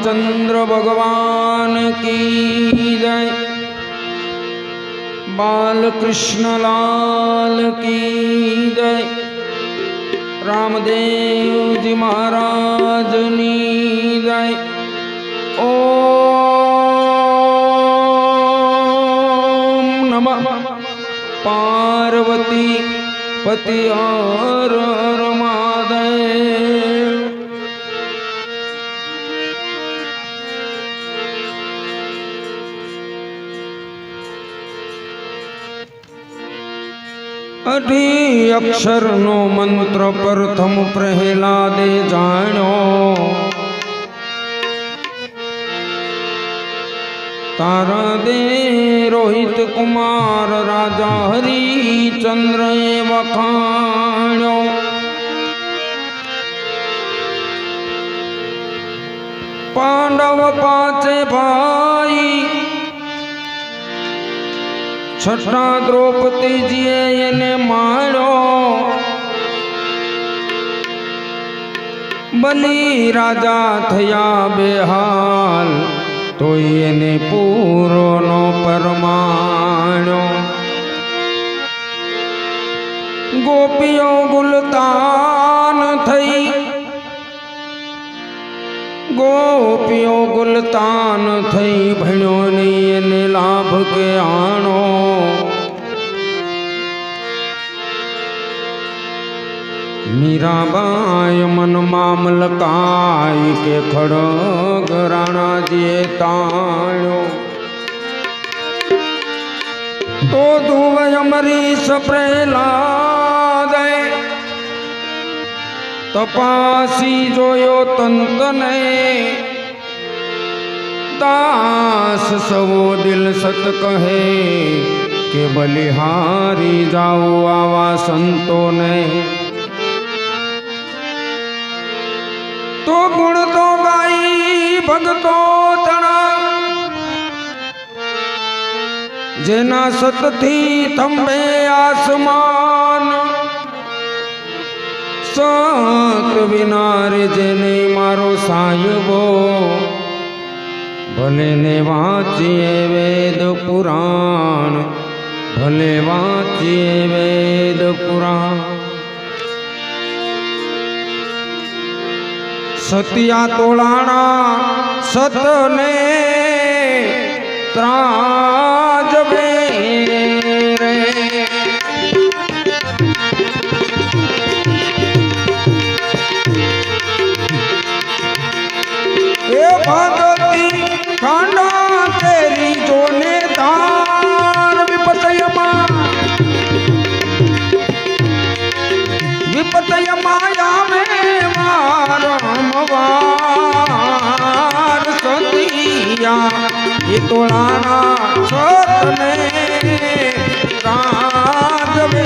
रामचंद्र भगवान की जय। बालकृष्ण लाल की जय। रामदेव जी महाराज नी जय। ओम नमः पार्वती पति हर हर महादेव। अઢી અક્ષરનો મંત્ર પ્રથમ પ્રહલાદે જાણ્યો। તારા દે રોહિત કુમાર રાજા હરિચંદ્ર વખાણ્યો। પાંડવ પાંચે ભાઈ છઠ્ઠા દ્રૌપદીજીએ એને માણ્યો। બલી રાજા થયા બેહાલ તો એને પૂરો નો પરમાણ્યો। ગોપીઓ ગુલતાન થઈ ગોપીઓ ગુલતાન થઈ ભણ્યો નહીં એને લાભ કે આણો। મીરાબાઈ મન મામલકાય કે ખડગ રાણાજીએ તાણ્યો। તો ધુવ અમરીશ પ્રહલાદે તપાસી જોયો તંતને। દાસ સવો દિલ સત કહે કે બલિહારી જાઓ આવા સંતોને। તો ગુણ તો ગાઈ ભગતો તણા જેના સતથી થંભે આસમાન। સત વિનાર જેને મારો સાહેબો ભલે ને વાંચીએ વેદ પુરાણ ભલે વાંચીએ વેદ પુરાણ। સતિયા તોલાણા સતને ત્રાજવે રે। એ ભગતી કાંડા તેરી જોને ધાર વિપતયમાં આવે વારંવાર સતિયા એ તોળાના સતને રાજવે।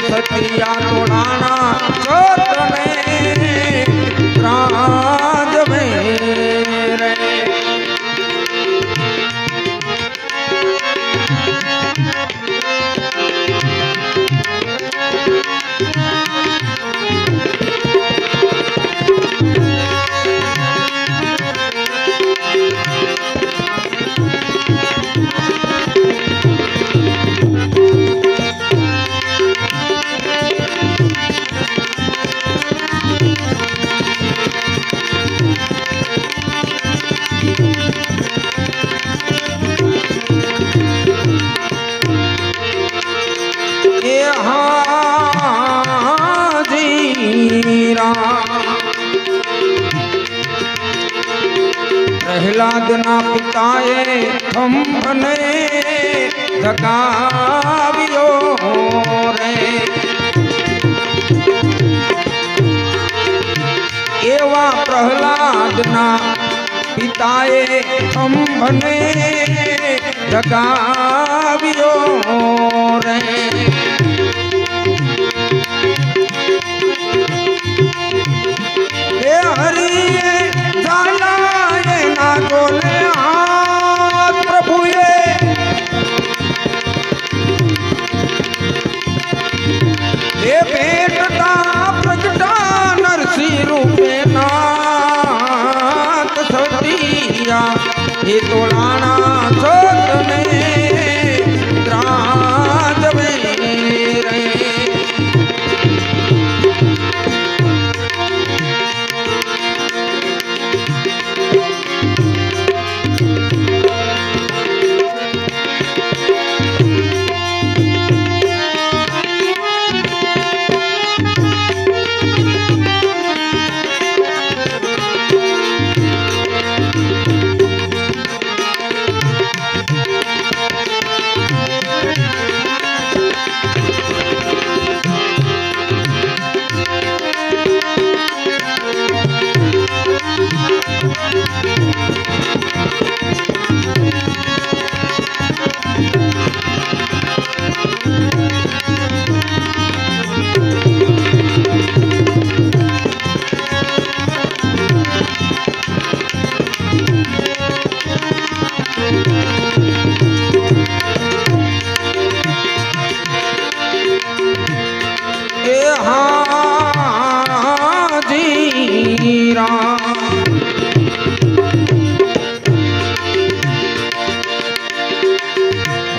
સતિયા તોળાના સતને રાજવે રે। પ્રહલાદના પિતાએ થંભને જગાવ્યો રે। એવા પ્રહલાદના પિતાએ થંભને જગાવ્યો રે। એ હરિએ ઝાલા એના ગોલે હાથ પ્રભુએ એ ભેટતા પ્રગટા નરસિંહ રૂપે નાથ એ તોલાણા છોતને ત્રાજવે રે.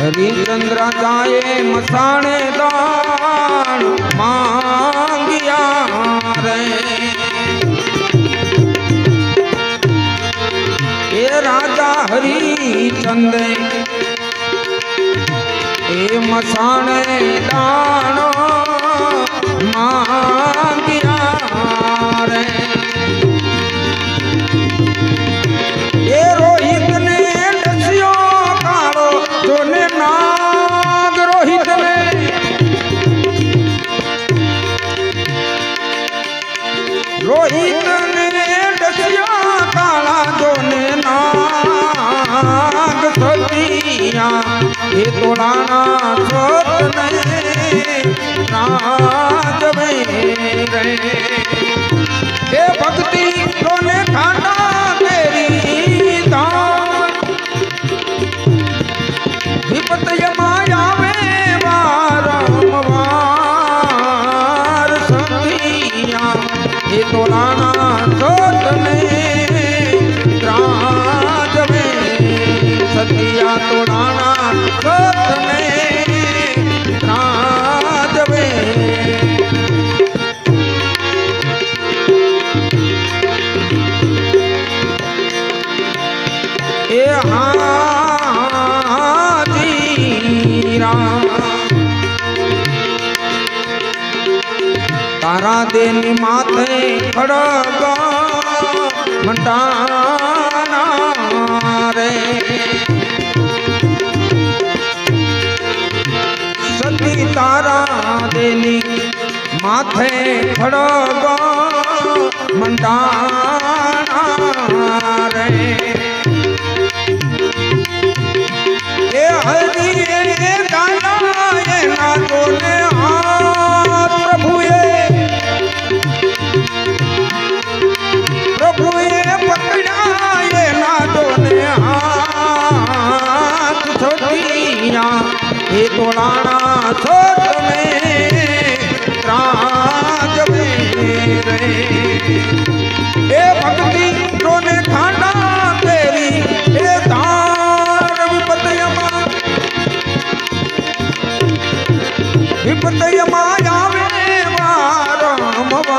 હરિચંદ્રાચાએ મસાણે દાણ માંગ્યા રે. એ રાજા હરિચંદે એ મસાણે દાણ માંગ્યા રે. એ રોહિતને ડસ્યો કાળો જોને નાગ રોહિતને. રોહિતને ડસ્યો કાળા જોને નાગ સતિયા. એ તોલાણા છોતને રાજવે રે. એ ભક્તિ રોને ખાટા તેરી દાન. વિપતયમાં આવે વારંવાર સતિયા. એ તોલાણા છોતને રાજવે સતિયા. તોલાણા છોતને રાજવે. એ હાજીરા તારા દેની માથે ખડગ મંટાના રે. સતી તારા દેની માથે ખડગ મંટાના રે. એ હરિએ ગાના એના જોને હાથ પ્રભુએ પકડ્યા. એના જોને હાથ છોટિયા. એ તોલાણા છોતને ત્રાજવે રે. એ ભક્તિ જોને ખાંડા તેરી એ ધાર. વિપતયમાં આવે વારંવાર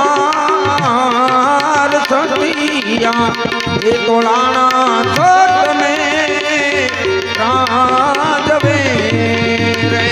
સતિયા. એ તોલાણા છોતને રાજવે રે.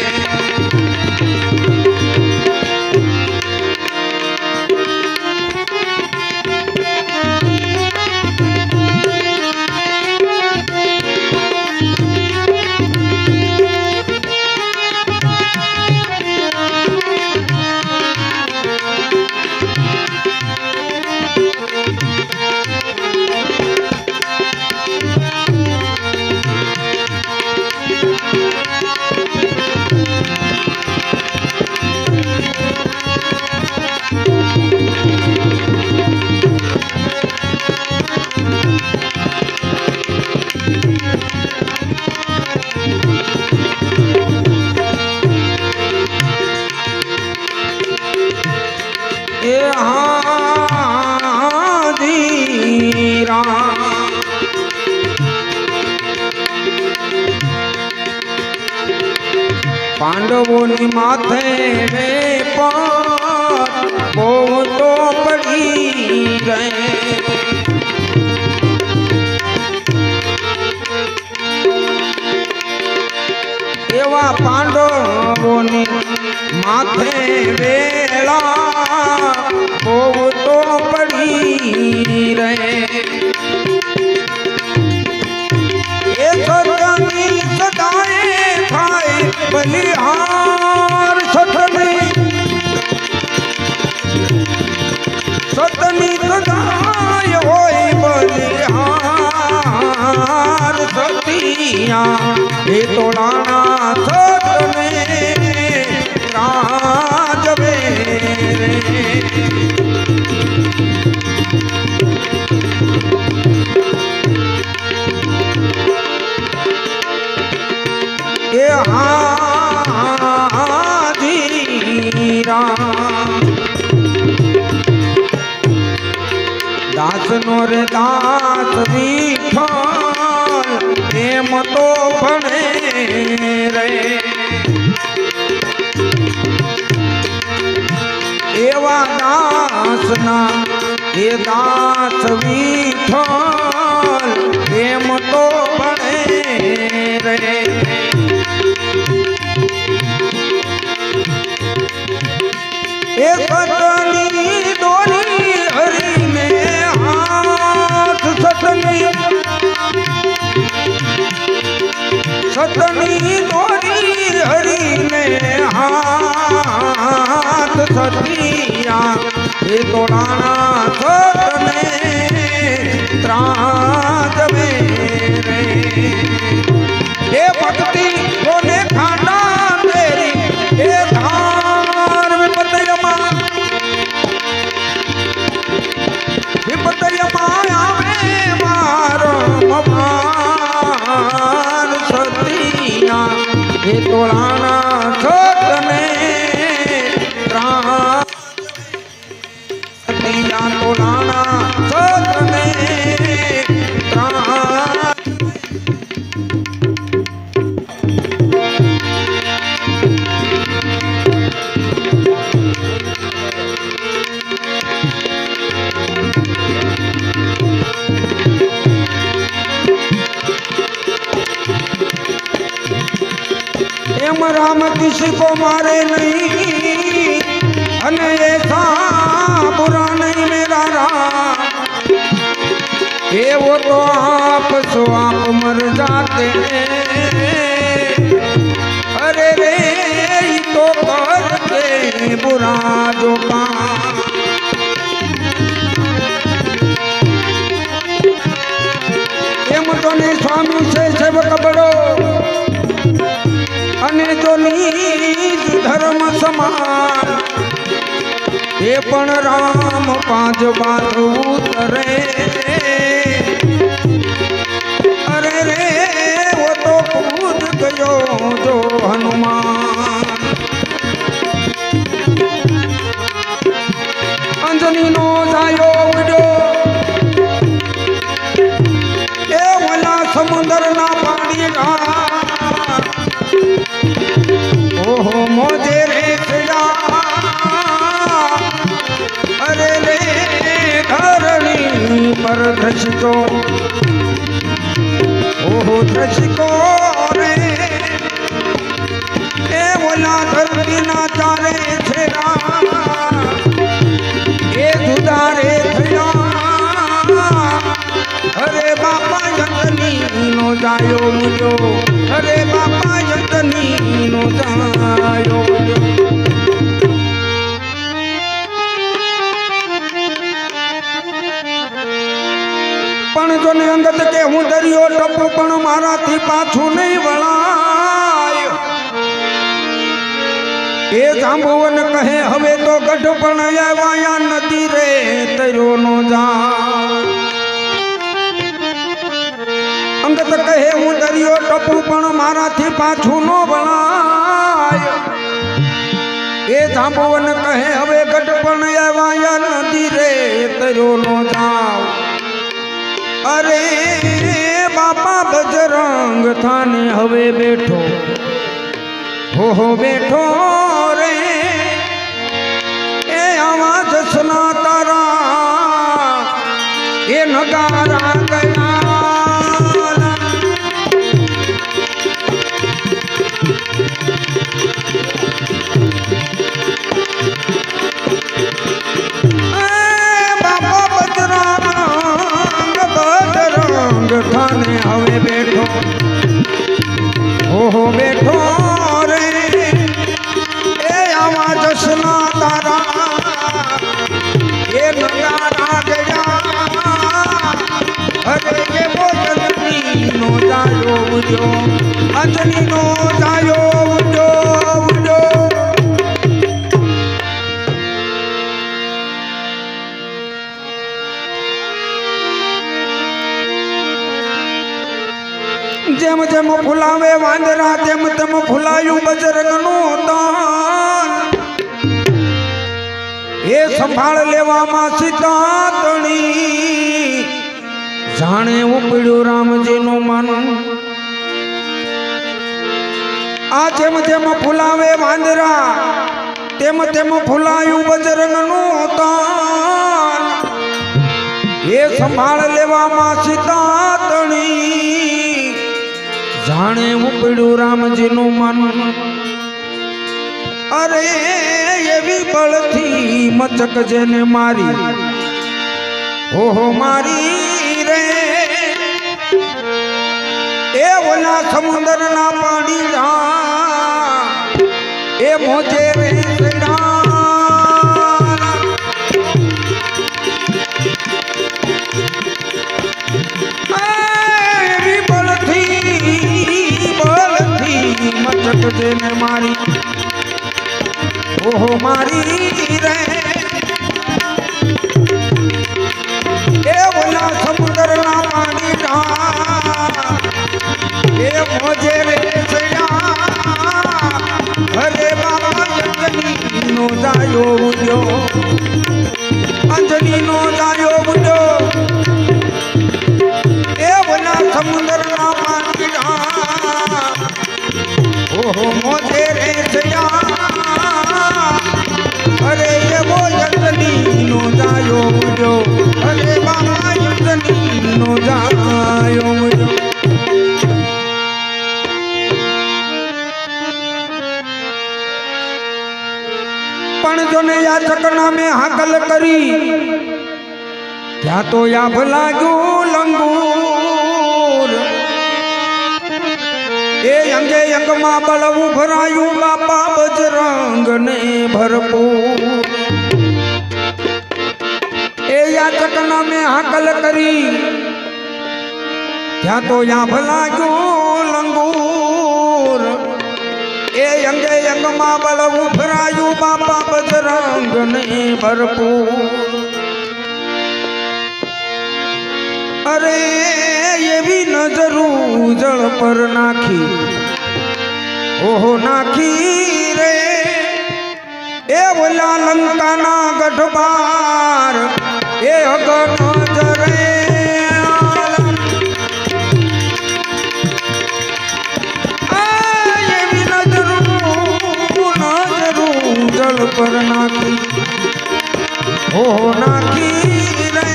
પાંડવોની માથે વેપાર બહુ તો પડી રહે એવા પાંડવોની માથે વેળા બહુ તો પડી રહે એ સદાની સદાએ થાય બલિહાર સતની સદાય હોય બલિહાર સતિયા એ તોડાના સતને રાજવે એ હાજીરા દાસનો રે દાસ વિઠ્ઠલ એમ તો ભણે રે એવા દાસના એ દાસ વિઠ્ઠલ એમ તો ભણે રે એ સતની દોરી હરીને હાથ સતની દોરી હરીને હાથ સતિયા એ તોડાના સતને ત્રાજવે રે એ ભક્તિ કોને ખાના તેરી એ ધાર વિપતયમાં આવે મારો મમાર સતિયા એ તોડાના સતને ત્રાજવે સતિયા તોડાના સતને एम राम किसी को मारे नहीं अने ऐसा बुरा नहीं मेरा राम ये वो तो आप सो आप मर जाते अरे रे तो करते बुरा जो काम एम तो नहीं स्वामी से सेवक बड़ो અને જો નીજ ધર્મ સમાન એ પણ રામ પાંચ બાર ઉતરે અરે રે વો તો કૂદ ગયો જો હનુમાન અંજની નો જાયો ઉડ્યો એ ઓલા સમુદ્ર ના પાણી ओहो मोजे रे सया अरे रे धरणी पर धसको ओहो धसको रे ए ओला धरती ना चारे छेरा ए दुदारे थया अरे बापा यंतनी नो जायो मुझो अरे बापा यंतनी नो जायो पण जो ने अंगत के हूँ दरियो टपू पण माराथी पाछू नहीं वळाय ए जांबुवन कहे हवे तो गढ़ पण आवाया नदी रे तर्यो नो जा अंगत कहे हूँ दरियो टपू पण माराथी पाछू नो वळाय ए जांबुवन कहे हवे गढ़ पण आवाया नदी रे तर्यो नो जाओ अरे बापा बजरंग थाने हवे बैठो हो बैठो रे ए आवाज सुना तारा ये नगारा गया बाबा बजरंग थाने हवे बैठो हो बैठो रे ए आवाज सुना तारा ये नगारा गया अरे ये वो अंजनी नो जायो बुझो अंजनी नो जायो बुझो बुझो જેમ જેમ ફૂલાવે વાંદરા તેમ તેમ ફૂલાયું બજરંગનો તાન એ સંભાળ લેવામાં સીતા તણી જાણે ઉપડ્યું રામજીનું મન આ જેમ જેમ ફૂલાવે વાંદરા તેમ તેમ ફૂલાયું બજરંગનું તાન એ સંભાળ લેવામાં સીતા તણી જાણે ઉપડ્યું રામજીનું મન અરે એવી બળથી મચક જેને મારી ઓહો મારી રે એ ઓલા સમુદ્રના પાણી જા એ મોજે રે એવી બળથી મચક જેને મારી ઓહો મારી રે એ ઓલા સમુદ્રના પાણી જા એ મોજે રે સયા અરે બાબા અંજની નો જાયો બુજો અંજની નો જાયો બુજો એ ઓલા સમુદ્રના પાણી જા ઓહો મોજે રે સયા અરે એવો અંજની નો જાયો બુજો અરે બાબા અંજની નો જાયો બુજો પણ જોને યાચક નામે હાકલ કરી ત્યાં તો યાભ લાગ્યું લંગૂર એ અંગે અંગમાં બળવું ભરાયું બાપા બજરંગ ને ભરપૂર એ યાચક નામે હાકલ કરી ત્યાં તો યાભ લાગ્યું લંગૂર એ અંગે અંગમાં બળવું ભરાયું બાપા બજરંગ ને ભરપૂર અરે એવી નજરું જળ પર નાખી ઓહો નાખી રે એ ઓલા લંકાના ગઢબાર એ અગન જરે એવી નજરું જળ પર નાખી ઓહો નાખી રે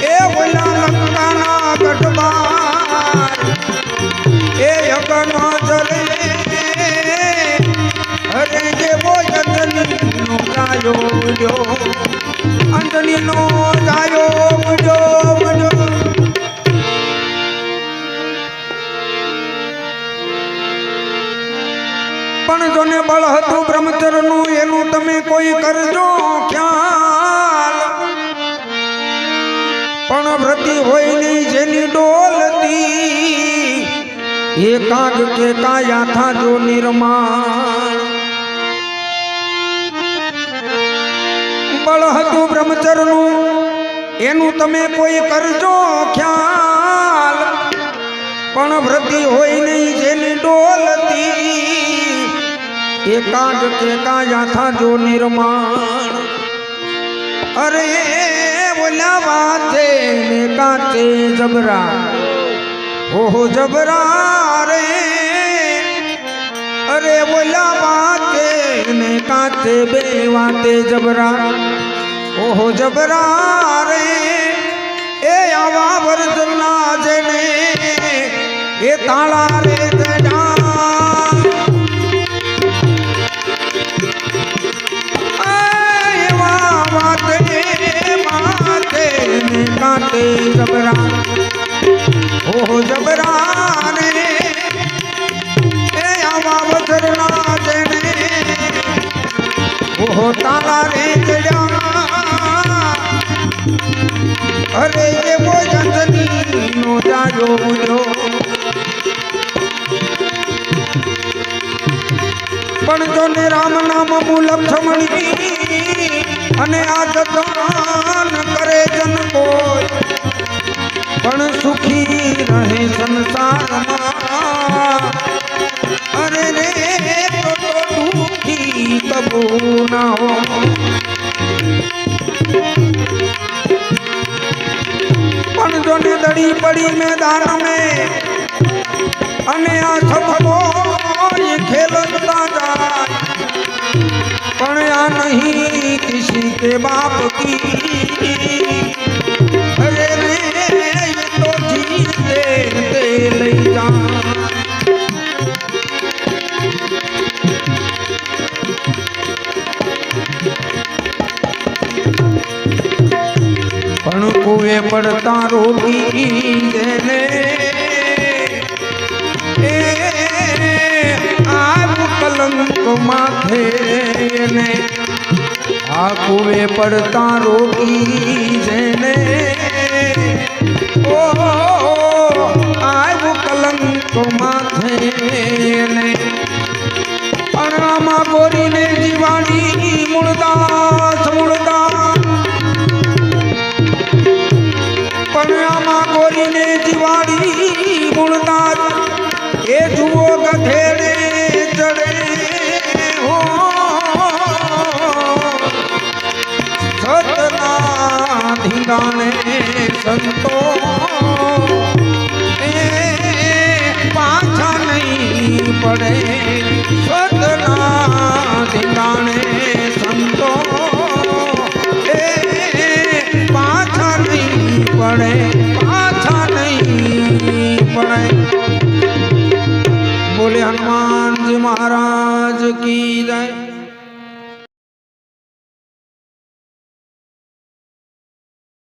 એ ઓલા લંકાના ગઢબાર એ અગન જરે અરે જેવો અંજની નો જાયો બુજો અંજની નો જાયો બુજો બુજો પણ જોને બળ હતું બ્રહ્મચરનું એનું તમે કોઈ કરજો ખ્યાલ પણ વ્રતિ હોય નહીં જેની ડોલતી એ કાગ કે કાયા થાજો નિર્માણ બળ હતું બ્રહ્મચરનું એનું તમે કોઈ કરજો ખ્યાલ પણ વ્રતિ હોય નહીં જેની ડોલતી એ કાગ કે કાયા થાજો નિર્માણ અરે બોલ્યા વાતે ને કાતે જબરા ઓહો જબરા રે અરે બોલા વાતે ને કાતે બે વાતે જબરા ઓહો જબરા રે એ આવા વર્જના જેને એ તાળા રે એવા વાતે વાતે ને કાતે જબરા ઓહો જબરા રે વચરના જેને ઓહો તાલા રે જડ્યા અરે એવો જંજની નો જાયો જો પણ જો ને રામ નામ લક્ષ્મણી અને આ જતન કરે જન કોઈ પણ સુખી રહે સંસારમાં અરે રે તો દુખી કબો ના હો પણ જો ને દડી પડી मैदान में અને આ સબકો ખેલતા જાય પણ આ નહીં કિસી કે બાપ કી અરે રે તો જીતે તે લઈ જા પણ કુએ પડતા રોકી દેને એ આ કલંક માથે ને આ કુએ પડતા રોકી દેને ઓ આ કલંક માથે ને પણ આમાં ગોરીને જીવાડી મૂળદાસ મૂળદાસ પણમાં ગોરીને જીવાડી મૂળદાસ એ જુઓ ગધેડે ચડે હો સતના ધીંગાણે સંતો એ પાછા નહીં પડે સતના ધીંગાણે સંતો પડે પાછા નહીં પડે બોલે હનુમાનજી મહારાજ કી જય।